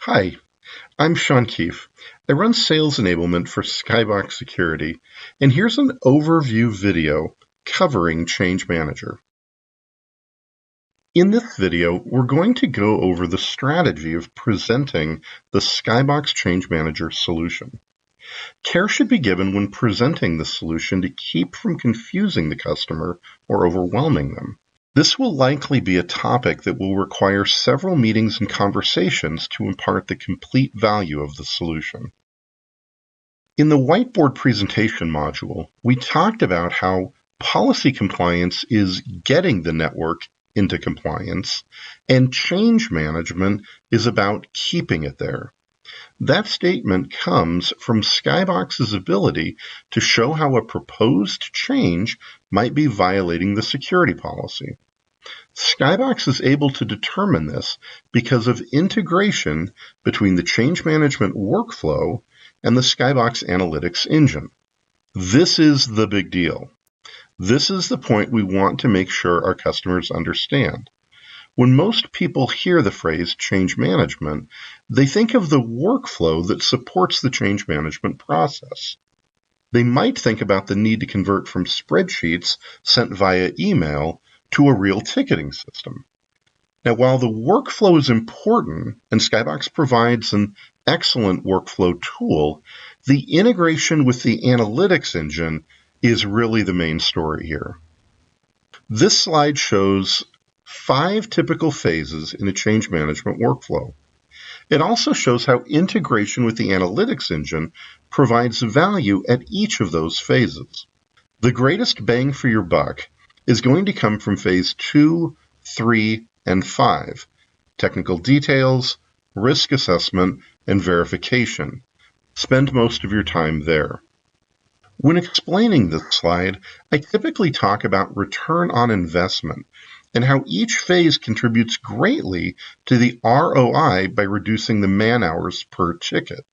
Hi, I'm Sean Keefe. I run sales enablement for Skybox Security, and here's an overview video covering Change Manager. In this video, we're going to go over the strategy of presenting the Skybox Change Manager solution. Care should be given when presenting the solution to keep from confusing the customer or overwhelming them. This will likely be a topic that will require several meetings and conversations to impart the complete value of the solution. In the whiteboard presentation module, we talked about how policy compliance is getting the network into compliance, and change management is about keeping it there. That statement comes from Skybox's ability to show how a proposed change might be violating the security policy. Skybox is able to determine this because of integration between the change management workflow and the Skybox Analytics engine. This is the big deal. This is the point we want to make sure our customers understand. When most people hear the phrase change management, they think of the workflow that supports the change management process. They might think about the need to convert from spreadsheets sent via email to a real ticketing system. Now, while the workflow is important, and Skybox provides an excellent workflow tool, the integration with the analytics engine is really the main story here. This slide shows 5 typical phases in a change management workflow. It also shows how integration with the analytics engine provides value at each of those phases. The greatest bang for your buck is going to come from phase 2, 3, and 5, technical details, risk assessment, and verification. Spend most of your time there. When explaining this slide, I typically talk about return on investment and how each phase contributes greatly to the ROI by reducing the man-hours per ticket.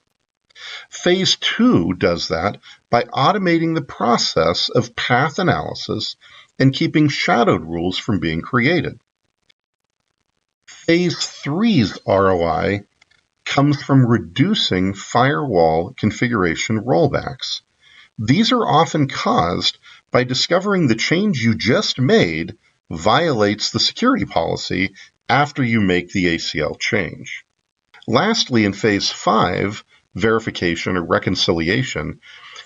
Phase 2 does that by automating the process of path analysis and keeping shadowed rules from being created. Phase 3's ROI comes from reducing firewall configuration rollbacks. These are often caused by discovering the change you just made violates the security policy after you make the ACL change. Lastly, in phase 5, verification or reconciliation,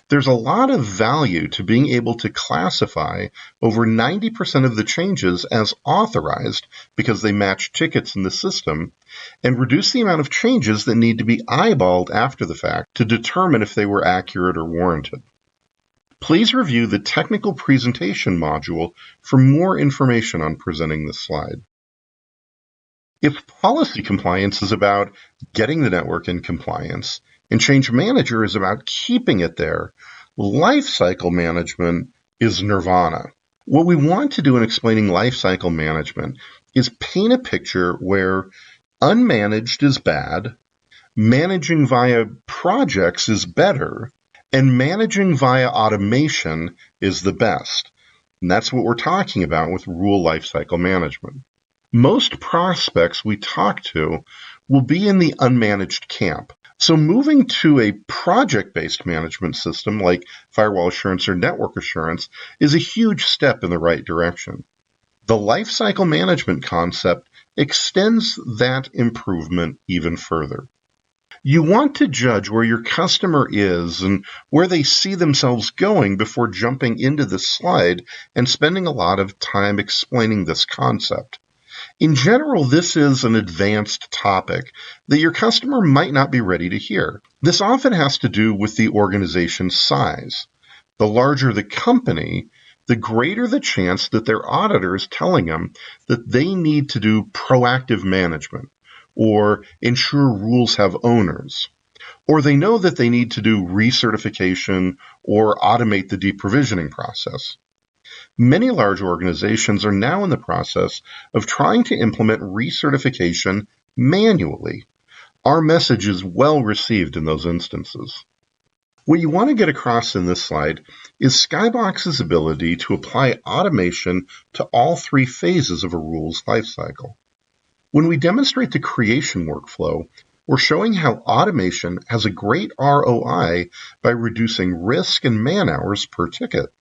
there's a lot of value to being able to classify over 90% of the changes as authorized because they match tickets in the system, and reduce the amount of changes that need to be eyeballed after the fact to determine if they were accurate or warranted. Please review the technical presentation module for more information on presenting this slide. If policy compliance is about getting the network in compliance, and Change Manager is about keeping it there, lifecycle management is nirvana. What we want to do in explaining lifecycle management is paint a picture where unmanaged is bad, managing via projects is better, and managing via automation is the best. And that's what we're talking about with rule lifecycle management. Most prospects we talk to will be in the unmanaged camp. So moving to a project-based management system like firewall assurance or network assurance is a huge step in the right direction. The lifecycle management concept extends that improvement even further. You want to judge where your customer is and where they see themselves going before jumping into this slide and spending a lot of time explaining this concept. In general, this is an advanced topic that your customer might not be ready to hear. This often has to do with the organization's size. The larger the company, the greater the chance that their auditor is telling them that they need to do proactive management, or ensure rules have owners, or they know that they need to do recertification or automate the deprovisioning process. Many large organizations are now in the process of trying to implement recertification manually. Our message is well received in those instances. What you want to get across in this slide is Skybox's ability to apply automation to all 3 phases of a rule's lifecycle. When we demonstrate the creation workflow, we're showing how automation has a great ROI by reducing risk and man-hours per ticket.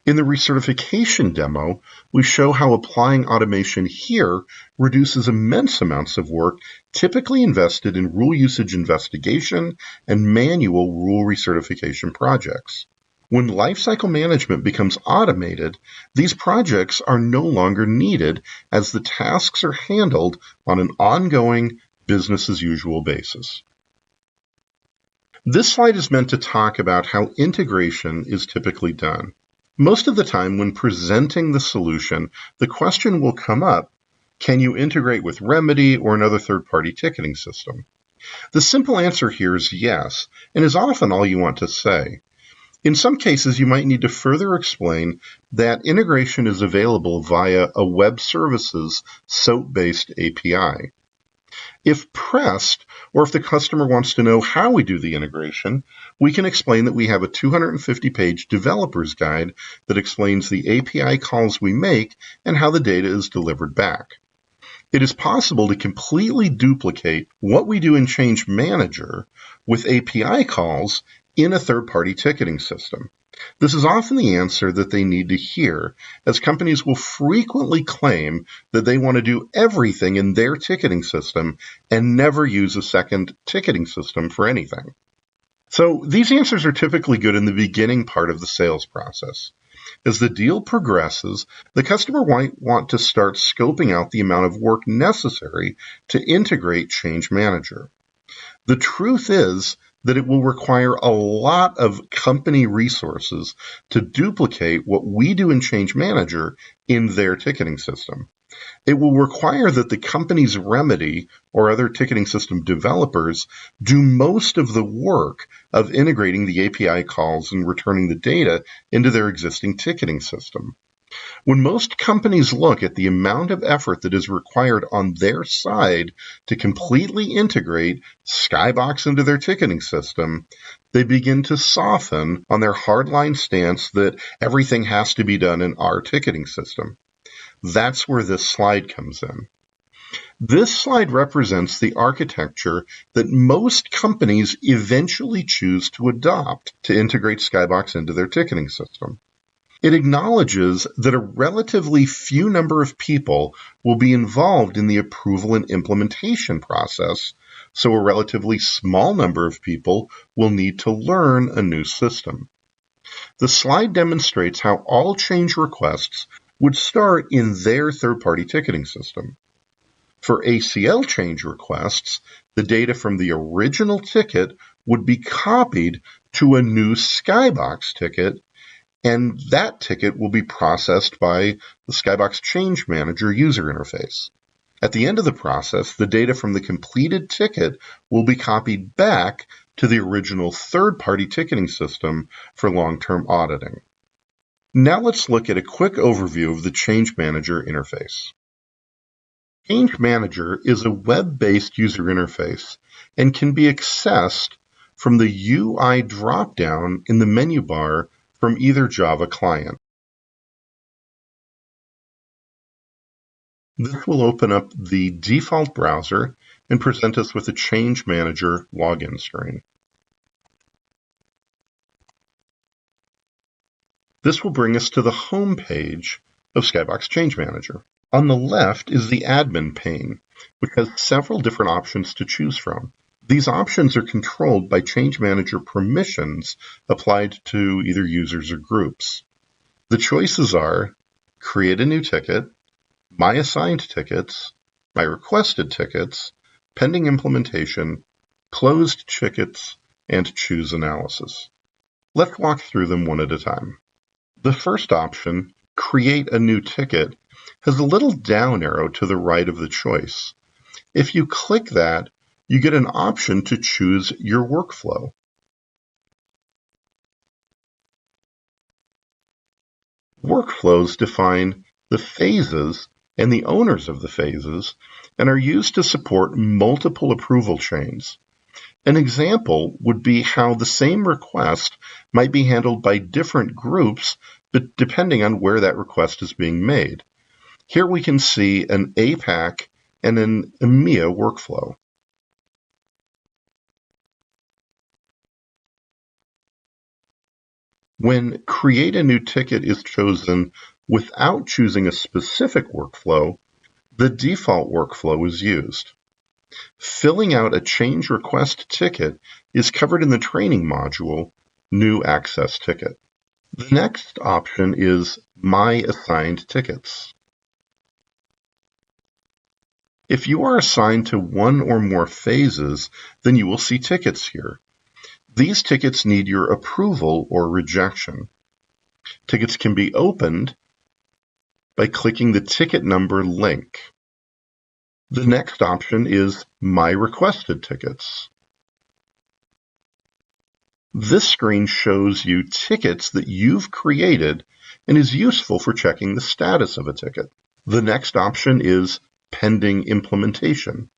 In the recertification demo, we show how applying automation here reduces immense amounts of work typically invested in rule usage investigation and manual rule recertification projects. When lifecycle management becomes automated, these projects are no longer needed as the tasks are handled on an ongoing business-as-usual basis. This slide is meant to talk about how integration is typically done. Most of the time when presenting the solution, the question will come up, can you integrate with Remedy or another third-party ticketing system? The simple answer here is yes, and is often all you want to say. In some cases, you might need to further explain that integration is available via a web services SOAP-based API. If pressed, or if the customer wants to know how we do the integration, we can explain that we have a 250-page developer's guide that explains the API calls we make and how the data is delivered back. It is possible to completely duplicate what we do in Change Manager with API calls in a third-party ticketing system. This is often the answer that they need to hear, as companies will frequently claim that they want to do everything in their ticketing system and never use a second ticketing system for anything. So these answers are typically good in the beginning part of the sales process. As the deal progresses, the customer might want to start scoping out the amount of work necessary to integrate Change Manager. The truth is that it will require a lot of company resources to duplicate what we do in Change Manager in their ticketing system. It will require that the company's Remedy or other ticketing system developers do most of the work of integrating the API calls and returning the data into their existing ticketing system. When most companies look at the amount of effort that is required on their side to completely integrate Skybox into their ticketing system, they begin to soften on their hardline stance that everything has to be done in our ticketing system. That's where this slide comes in. This slide represents the architecture that most companies eventually choose to adopt to integrate Skybox into their ticketing system. It acknowledges that a relatively few number of people will be involved in the approval and implementation process, so a relatively small number of people will need to learn a new system. The slide demonstrates how all change requests would start in their third-party ticketing system. For ACL change requests, the data from the original ticket would be copied to a new Skybox ticket, and that ticket will be processed by the Skybox Change Manager user interface. At the end of the process, the data from the completed ticket will be copied back to the original third-party ticketing system for long-term auditing. Now let's look at a quick overview of the Change Manager interface. Change Manager is a web-based user interface and can be accessed from the UI drop-down in the menu bar from either Java client. This will open up the default browser and present us with a Change Manager login screen. This will bring us to the home page of Skybox Change Manager. On the left is the admin pane, which has several different options to choose from. These options are controlled by Change Manager permissions applied to either users or groups. The choices are Create a new ticket, My assigned tickets, My requested tickets, Pending implementation, Closed tickets, and Choose analysis. Let's walk through them one at a time. The first option, Create a new ticket, has a little down arrow to the right of the choice. If you click that, you get an option to choose your workflow. Workflows define the phases and the owners of the phases and are used to support multiple approval chains. An example would be how the same request might be handled by different groups, but depending on where that request is being made. Here we can see an APAC and an EMEA workflow. When Create a New Ticket is chosen without choosing a specific workflow, the default workflow is used. Filling out a change request ticket is covered in the training module, New Access Ticket. The next option is My Assigned Tickets. If you are assigned to one or more phases, then you will see tickets here. These tickets need your approval or rejection. Tickets can be opened by clicking the ticket number link. The next option is My Requested Tickets. This screen shows you tickets that you've created and is useful for checking the status of a ticket. The next option is Pending Implementation.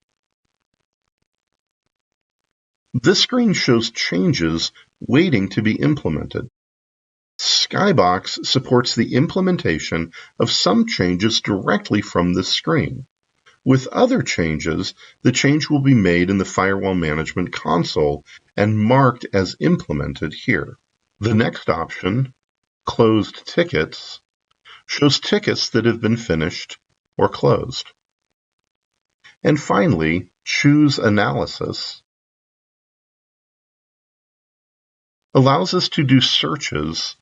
This screen shows changes waiting to be implemented. Skybox supports the implementation of some changes directly from this screen. With other changes, the change will be made in the Firewall Management Console and marked as implemented here. The next option, Closed Tickets, shows tickets that have been finished or closed. And finally, Choose Analysis allows us to do searches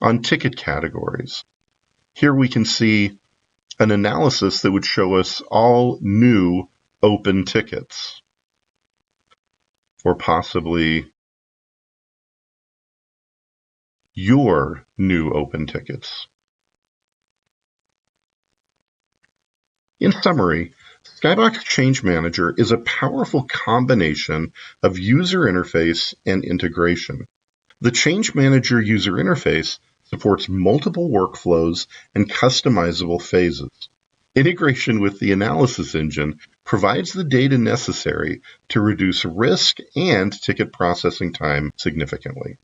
on ticket categories. Here we can see an analysis that would show us all new open tickets, or possibly your new open tickets. In summary, Skybox Change Manager is a powerful combination of user interface and integration. The Change Manager user interface supports multiple workflows and customizable phases. Integration with the analysis engine provides the data necessary to reduce risk and ticket processing time significantly.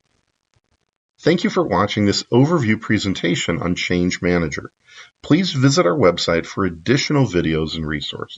Thank you for watching this overview presentation on Change Manager. Please visit our website for additional videos and resources.